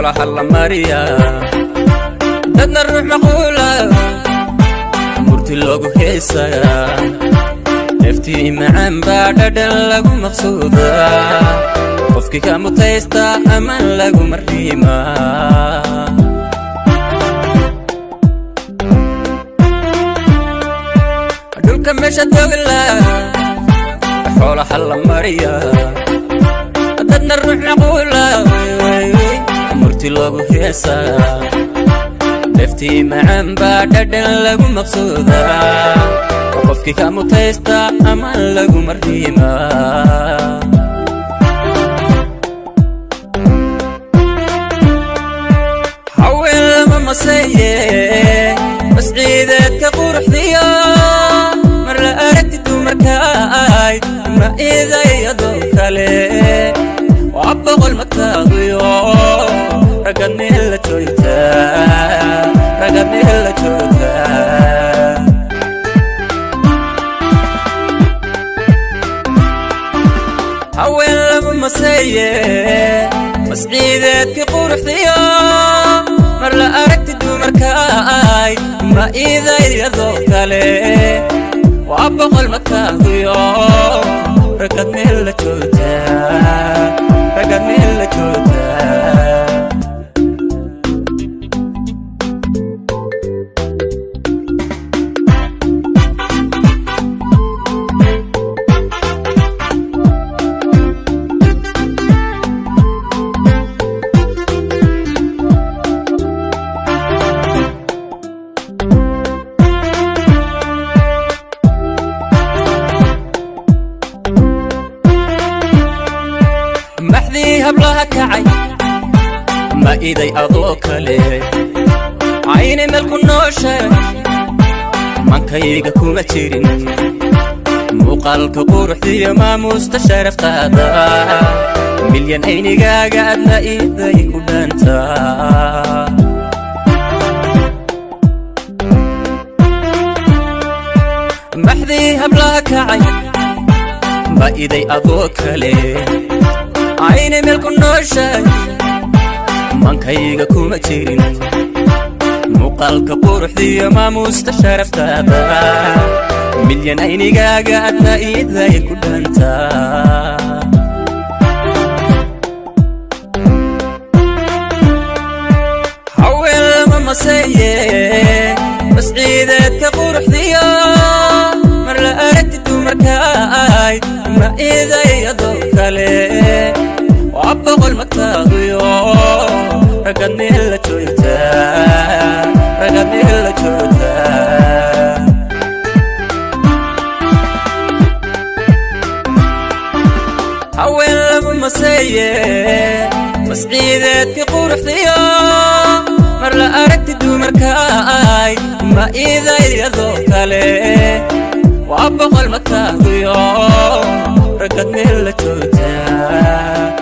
حولها الماريا dadna ruux maqula murti loogu heesaya naftii macaan baa dhadhan lagu maqsuuda qofkii ka mutaysta amaan lagu mariima dhulka meesha dogla حولها الماريا dadna ruux maqula murti loogu heesaya naftii macaan baa dhadhan lagu maqsuuda qofkii ka mutaysta amaan lagu mariima haween lama masaye bas ciideedka quruxdiyo mar la aragti dumarkaay ma iidayadoo kale waa boqol mataadiyo ragad meel la joogtaa ragad meel la joogtaa haween lama masaye bas ciideedkii quruxdiyo mar la aragti dumarkaay ma iidayadoo kale waa boqol mataadiyo ragad meel la joogtaa ragad meel la joogtaa maxdii hablaha kacay ma iday adoo kale ayni meel ku nooshay mankayga kuma jirin muuqaalka quruxdiyo maamuusta sharaftaada milyan aynigaaga adna iday ku dhaantaa maxdii hablaha kacay ma iday adoo kale ayni meel ku nooshay mankayga kuma jirin muuqaalka quruxdiyo maamuusta sharaftaada milyan aynigaaga adna iday ku dhaantaa haween lama masaye bas ciideedka quruxdiyo mar la aragti dumarkaay ma iidayadoo kale waa boqol mataadiyo ragad meel la joogtaa ragad meel la joogtaa haween lama masaye bas ciideedkii quruxdiyo mar la aragti dumarkaay ma iidayadoo kale waa boqol mataadiyo ragad meel la joogtaa